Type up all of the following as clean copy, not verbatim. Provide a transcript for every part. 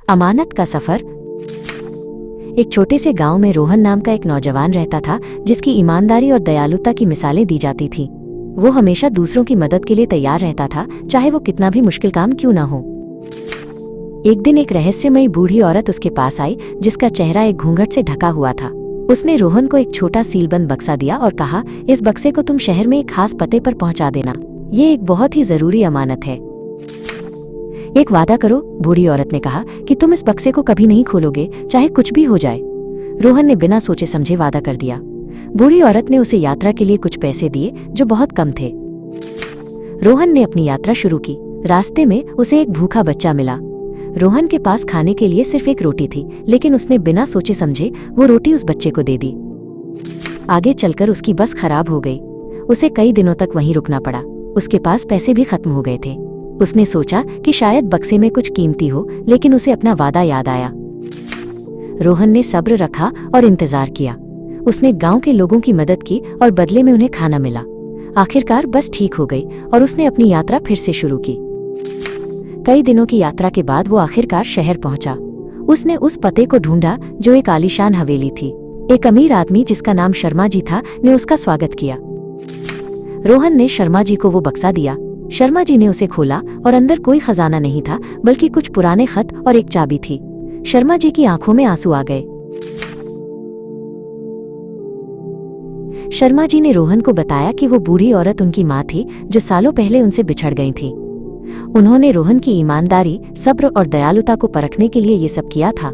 अमानत का सफर। एक छोटे से गांव में रोहन नाम का एक नौजवान रहता था जिसकी ईमानदारी और दयालुता की मिसालें दी जाती थीं। वो हमेशा दूसरों की मदद के लिए तैयार रहता था, चाहे वो कितना भी मुश्किल काम क्यों ना हो। एक दिन एक रहस्यमयी बूढ़ी औरत उसके पास आई जिसका चेहरा एक घूंघट से ढका हुआ था। उसने रोहन को एक छोटा सीलबंद बक्सा दिया और कहा, इस बक्से को तुम शहर में एक खास पते पर पहुंचा देना। ये एक बहुत ही जरूरी अमानत है। एक वादा करो, बूढ़ी औरत ने कहा, कि तुम इस बक्से को कभी नहीं खोलोगे, चाहे कुछ भी हो जाए। रोहन ने बिना सोचे समझे वादा कर दिया। बूढ़ी औरत ने उसे यात्रा के लिए कुछ पैसे दिए जो बहुत कम थे। रोहन ने अपनी यात्रा शुरू की। रास्ते में उसे एक भूखा बच्चा मिला। रोहन के पास खाने के लिए सिर्फ एक रोटी थी, लेकिन उसने बिना सोचे समझे वो रोटी उस बच्चे को दे दी। आगे चलकर उसकी बस खराब हो गई। उसे कई दिनों तक वहीं रुकना पड़ा। उसके पास पैसे भी खत्म हो गए थे। उसने सोचा कि शायद बक्से में कुछ कीमती हो, लेकिन उसे अपना वादा याद आया। रोहन ने सब्र रखा और इंतजार किया। उसने गांव के लोगों की मदद की और बदले में उन्हें खाना मिला। आखिरकार बस ठीक हो गई और उसने अपनी यात्रा फिर से शुरू की। कई दिनों की यात्रा के बाद वो आखिरकार शहर पहुंचा। उसने उस पते को ढूंढा जो एक आलीशान हवेली थी। एक अमीर आदमी जिसका नाम शर्मा जी था ने उसका स्वागत किया। रोहन ने शर्मा जी को वो बक्सा दिया। शर्मा जी ने उसे खोला और अंदर कोई खजाना नहीं था, बल्कि कुछ पुराने खत और एक चाबी थी। शर्मा जी की आंखों में आंसू आ गए। शर्मा जी ने रोहन को बताया कि वो बूढ़ी औरत उनकी माँ थी जो सालों पहले उनसे बिछड़ गई थी। उन्होंने रोहन की ईमानदारी, सब्र और दयालुता को परखने के लिए ये सब किया था।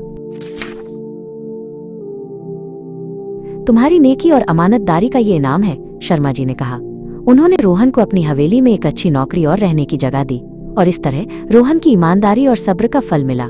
तुम्हारी नेकी और अमानतदारी का ये इनाम है, शर्मा जी ने कहा। उन्होंने रोहन को अपनी हवेली में एक अच्छी नौकरी और रहने की जगह दी, और इस तरह रोहन की ईमानदारी और सब्र का फल मिला।